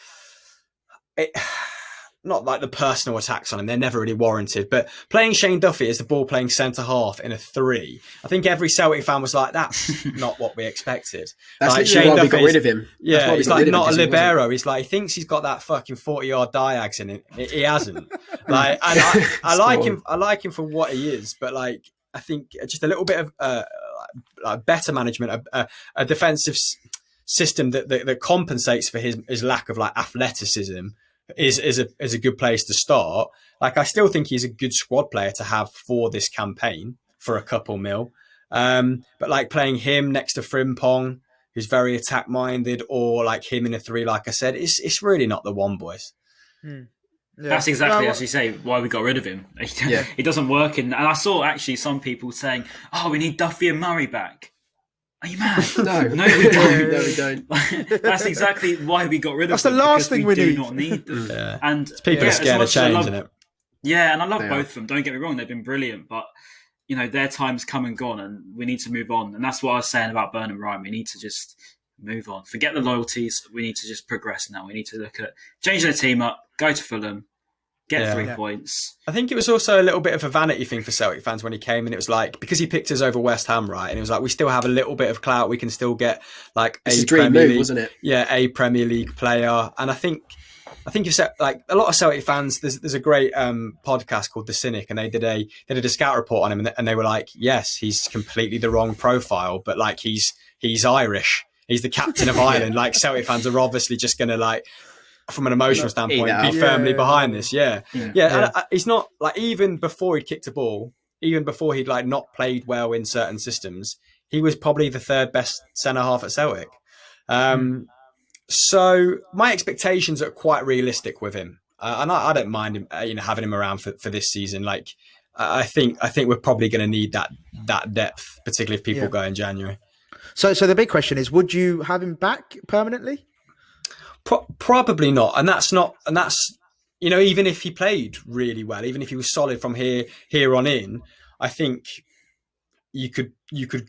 the personal attacks on him, they're never really warranted, but playing Shane Duffy as the ball playing centre half in a 3, I think every Celtic fan was like, that's not what we expected. That's like, Shane Duffy got rid of him. Yeah, he's like not a libero. He's like, he thinks he's got that fucking 40-yard diags in it. He hasn't. Like, and I like him. I like him for what he is, but like, I think just a little bit of better management, a defensive system that compensates for his lack of like athleticism. Is a good place to start. Like, I still think he's a good squad player to have for this campaign for a couple mil. But like playing him next to Frimpong, who's very attack minded, or like him in a 3, like I said, it's really not the one, boys. Yeah. That's exactly, as you say, why we got rid of him. He doesn't work and I saw actually some people saying, we need Duffy and Murray back. Are you mad? No, we don't. That's exactly why we got rid of them. That's the last thing we do need. not need them. Yeah. And people are scared of change, isn't it? Yeah, and I love both of them. Don't get me wrong; they've been brilliant, but their time's come and gone, and we need to move on. And that's what I was saying about Burn and Ryan. We need to just move on. Forget the loyalties. We need to just progress now. We need to look at changing the team up, go to Fulham, get 3 points. I think it was also a little bit of a vanity thing for Celtic fans when he came, and it was like, because he picked us over West Ham, right? And it was like, we still have a little bit of clout. We can still get like a dream move, wasn't it? Yeah, a Premier League player. And I think you've said, like, a lot of Celtic fans. There's a great podcast called The Cynic, and they did a scout report on him, and they were like, yes, he's completely the wrong profile, but like he's Irish. He's the captain of Ireland. Like, Celtic fans are obviously just going to like, from an emotional standpoint, be firmly behind this. Yeah. And he's not like, even before he'd kicked a ball, even before he'd like not played well in certain systems, he was probably the 3rd best centre half at Celtic. So my expectations are quite realistic with him, and I don't mind him, having him around for this season. Like, I think we're probably going to need that depth, particularly if people go in January. So the big question is, would you have him back permanently? Probably not, and that's even if he played really well, even if he was solid from here on in, I think you could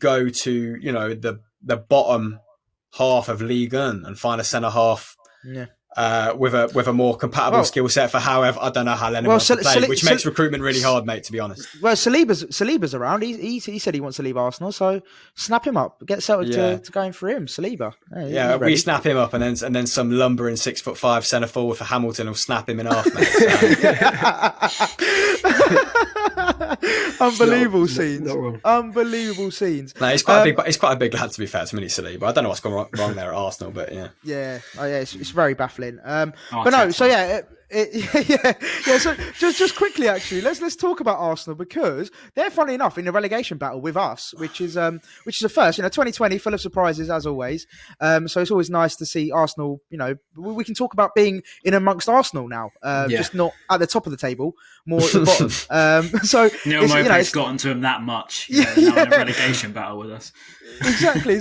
go to the bottom half of Ligue 1 and find a centre half with a more compatible skill set for however, I don't know how Lennon wants to play, which makes recruitment really hard, mate, to be honest. Well, Saliba's around. He said he wants to leave Arsenal, so snap him up. Get Celtic to going for him, Saliba. Yeah, we snap him up, and then some lumbering 6'5" centre forward for Hamilton will snap him in half, mate. So. Unbelievable scenes. Unbelievable scenes. No, he's quite a big lad, to be fair to me, Saliba. I don't know what's gone wrong there at Arsenal, but yeah. Yeah. It's very baffling. But no, so Yeah. So just quickly, actually, let's talk about Arsenal, because they're, funny enough, in the relegation battle with us, which is a first. 2020 full of surprises as always. So it's always nice to see Arsenal. We can talk about being in amongst Arsenal now, just not at the top of the table, more at the bottom. So Neil Maupay's gotten to him that much. Now in a relegation battle with us. Exactly.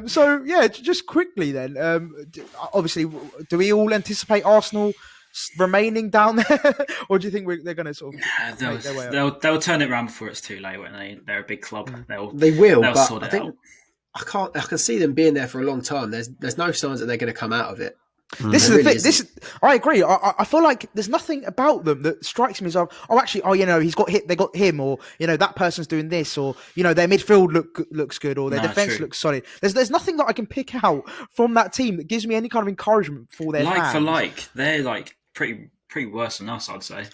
So yeah, just quickly then. Obviously, do we all anticipate Arsenal remaining down there, or do you think they're going to sort of they'll turn it around before it's too late? When they're a big club, they will. They'll But sort I it think out. I can see them being there for a long time. There's no signs that they're going to come out of it. This is the thing. I agree. I feel like there's nothing about them that strikes me as he's got hit. They got him, or that person's doing this, or their midfield looks good, or their defense looks solid. There's nothing that I can pick out from that team that gives me any kind of encouragement for their fans. For like, they're like pretty worse than us, I'd say.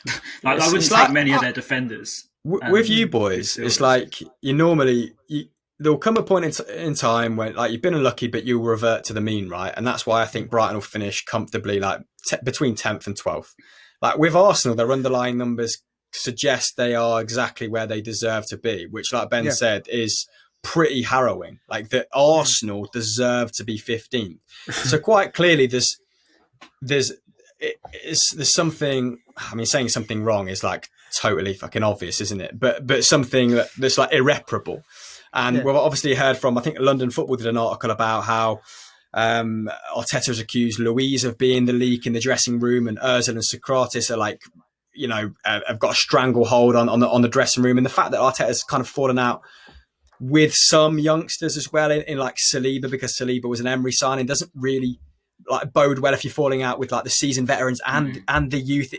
I wouldn't take many of their defenders. With you boys, it's like there'll come a point in time when you've been unlucky, but you'll revert to the mean, right? And that's why I think Brighton will finish comfortably between 10th and 12th. With Arsenal, their underlying numbers suggest they are exactly where they deserve to be, which, like Ben said, is pretty harrowing. That Arsenal deserve to be 15th. So quite clearly, there's something. I mean, saying something wrong is totally fucking obvious, isn't it? But something that's irreparable. And we've obviously heard from, I think London Football did an article about how Arteta has accused Louise of being the leak in the dressing room, and Ozil and Socrates are have got a stranglehold on the dressing room. And the fact that Arteta's kind of fallen out with some youngsters as well in Saliba, because Saliba was an Emery signing, doesn't really bode well if you're falling out with the seasoned veterans and the youth.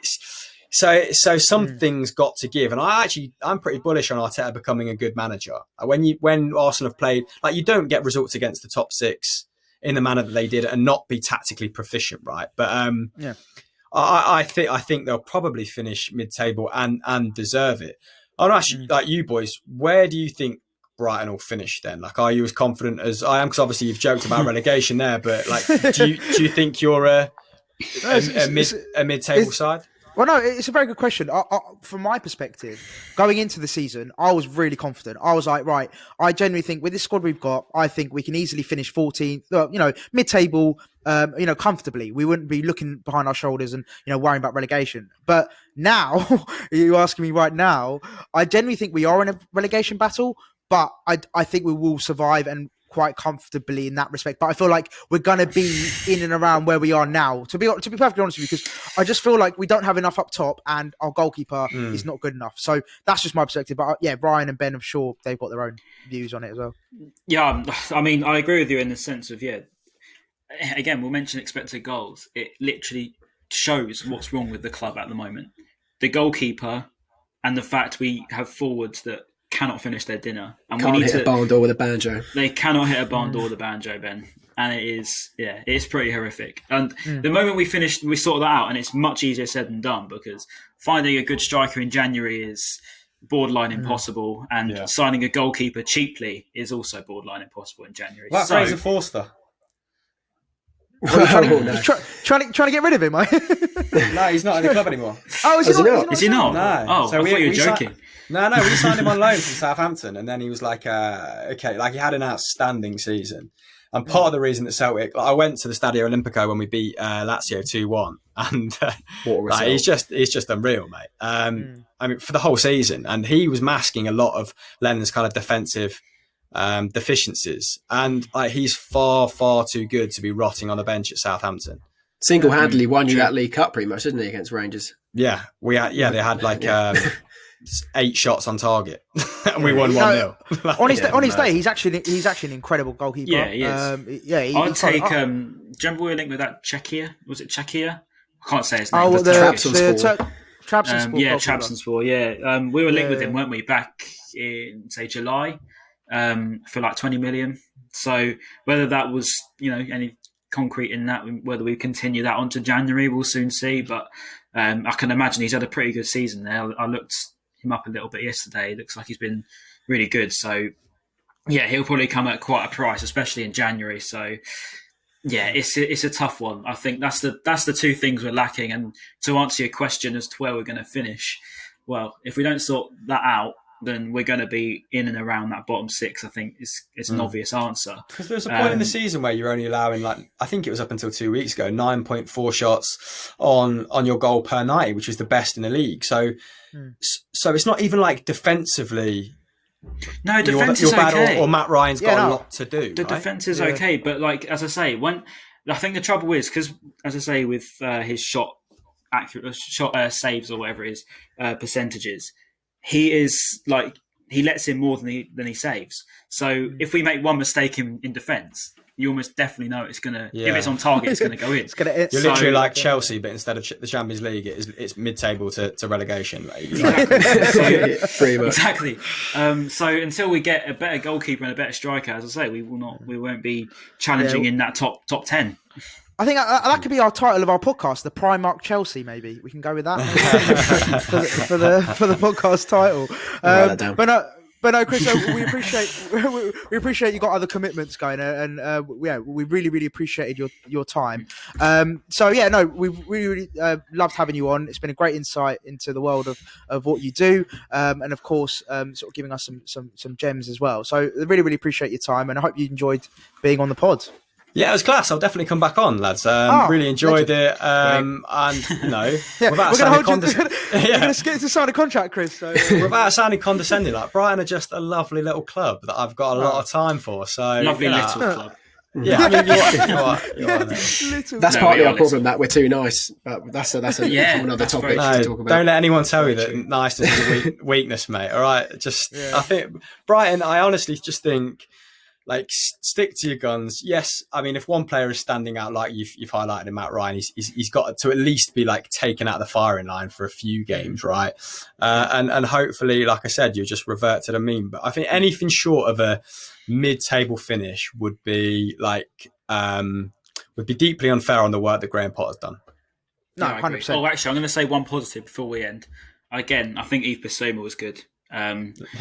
So something's got to give, and I'm pretty bullish on Arteta becoming a good manager. When Arsenal have played, you don't get results against the top six in the manner that they did and not be tactically proficient, right? But I think they'll probably finish mid-table and deserve it. I'm actually you boys. Where do you think Brighton will finish then? Are you as confident as I am? Because obviously you've joked about relegation there, but do you think you're a mid-table side? Well, no, it's a very good question. From my perspective, going into the season, I was really confident. I was like, right, I genuinely think with this squad we've got, I think we can easily finish 14th, mid-table, comfortably. We wouldn't be looking behind our shoulders and, worrying about relegation. But now, you're asking me right now, I genuinely think we are in a relegation battle, but I think we will survive and quite comfortably in that respect. But I feel like we're going to be in and around where we are now, to be perfectly honest with you, because I just feel like we don't have enough up top and our goalkeeper is not good enough. So that's just my perspective. But Ryan and Ben, I'm sure they've got their own views on it as well. Yeah, I mean, I agree with you in the sense of, again, we'll mention expected goals. It literally shows what's wrong with the club at the moment. The goalkeeper and the fact we have forwards that cannot finish their dinner, and can't hit a barn door with a banjo. They cannot hit a barn door with a banjo, Ben, and it's pretty horrific. And the moment we sorted that out, and it's much easier said than done, because finding a good striker in January is borderline impossible, and signing a goalkeeper cheaply is also borderline impossible in January. Fraser Forster. Trying to get rid of him, mate. No, he's not in the club anymore. Oh, is he not? Is he not? No. Oh, so I thought you were joking. No, we signed him on loan from Southampton, and then he was he had an outstanding season. And part of the reason that Celtic, I went to the Stadio Olimpico when we beat Lazio 2-1, and he's just unreal, mate. I mean, for the whole season, and he was masking a lot of Lennon's kind of defensive deficiencies, and he's far too good to be rotting on the bench at Southampton. Single-handedly won you that League Cup, pretty much, didn't he, against Rangers? Yeah, they had 8 shots on target, and we won 1-0. On his day, he's actually an incredible goalkeeper. Yeah, he is. I'd take. Do you remember we were linked with that Czechia? Was it Czechia? I can't say his name. Oh, Trabzonspor. Trabzonspor. Yeah, we were linked with him, weren't we? Back in July, for 20 million. So whether that was any concrete in that, whether we continue that on to January, we'll soon see. But I can imagine he's had a pretty good season there. I looked him up a little bit yesterday. It looks like he's been really good. So yeah, he'll probably come at quite a price, especially in January. So Yeah, it's a tough one. I think that's the two things we're lacking. And to answer your question as to where we're going to finish, well, if we don't sort that out, then we're going to be in and around that bottom six. I think it's an obvious answer. Because there's a point in the season where you're only allowing, like, I think it was up until 2 weeks ago, 9.4 shots on your goal per 90, which is the best in the league. So it's not even like defensively. No, defense is okay. Or Maty Ryan's got a lot to do. The defense is okay, but like as I say, I think the trouble is because, as I say, with his shot saves or whatever it is, percentages, he is like he lets in more than he saves. So if we make one mistake in defence, you almost definitely know it's gonna. Yeah. If it's on target, it's gonna go in. You're literally like Chelsea, but instead of the Champions League, it's mid-table to relegation. Exactly. So until we get a better goalkeeper and a better striker, as I say, we won't be challenging in that top 10. I think that could be our title of our podcast, the Primark Chelsea. Maybe we can go with that for the podcast title. But no, Chris, we appreciate you got other commitments going, and we really appreciated your time. We really loved having you on. It's been a great insight into the world of what you do, and of course, sort of giving us some gems as well. So really appreciate your time, and I hope you enjoyed being on the pod. Yeah, it was class. I'll definitely come back on, lads. Really enjoyed it. And, without sounding condescending... You're going to sign a contract, Chris. So, without sounding condescending, like, Brighton are just a lovely little club that I've got a lot of time for. So lovely little club. Yeah, I mean, you are That's partly our problem, that we're too nice. But that's another topic to talk about. Don't let anyone tell you that niceness is a weakness, mate. All right? I think Brighton, I honestly just think... like, stick to your guns. Yes, I mean, if one player is standing out, like you've highlighted in Maty Ryan, he's got to at least be like taken out of the firing line for a few games, right? And hopefully, like I said, you just revert to the mean. But I think anything short of a mid-table finish would be deeply unfair on the work that Graham Potter's done. No, 100%. Oh, actually, I'm going to say one positive before we end. Again, I think Yves Bissouma was good.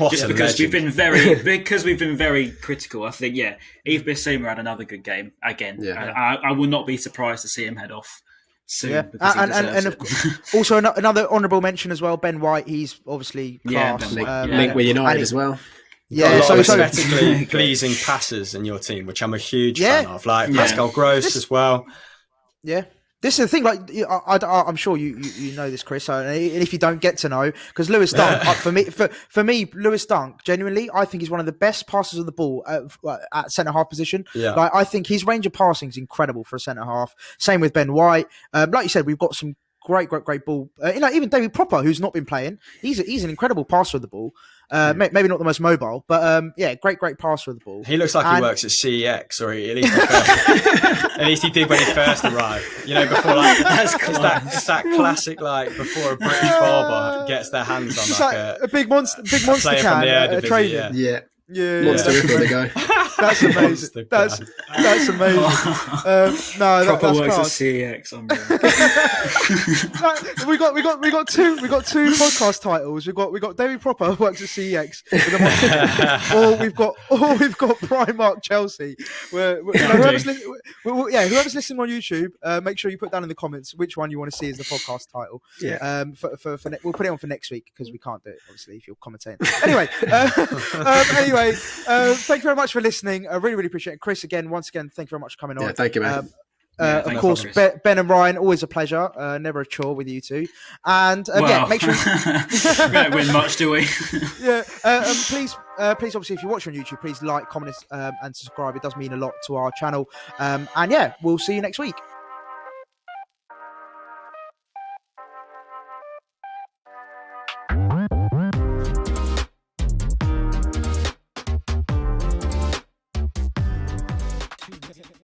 Just because we've been very critical. I think Yves Bissouma had another good game again. I will not be surprised to see him head off soon. And also another honourable mention as well, Ben White. He's obviously class. Linked with United as well. Yeah, so aesthetically pleasing passes in your team, which I'm a huge fan of. Like Pascal Gross as well. Yeah. This is the thing, like I'm sure you know this, Chris. And if you don't get to know, because Lewis Dunk, for me, Lewis Dunk, genuinely, I think he's one of the best passers of the ball at centre half position. Yeah. Like, I think his range of passing is incredible for a centre half. Same with Ben White. Like you said, we've got some great ball. Even David Pröpper, who's not been playing, he's an incredible passer of the ball. Maybe not the most mobile, but great passer of the ball. He looks like he works at CEX, or at least he did when he first arrived. You know, before it's that classic, like before a British barber gets their hands on a big monster can from the Eredivisie, Yeah, Monster Ripper they go. That's amazing. That's amazing. Pröpper works class. at CEX. we got two podcast titles. We got David Pröpper works at CEX, or we've got Primark Chelsea. Whoever's listening on YouTube, make sure you put down in the comments which one you want to see as the podcast title. Yeah. We'll put it on for next week because we can't do it obviously if you're commentating. Anyway. Thank you very much for listening. I really appreciate it. Chris, once again, thank you very much for coming on. Yeah, thank you, man. Of course, Ben and Ryan, always a pleasure. Never a chore with you two. And make sure we don't win much, do we? Please, obviously, if you watch on YouTube, please like, comment, and subscribe. It does mean a lot to our channel. We'll see you next week.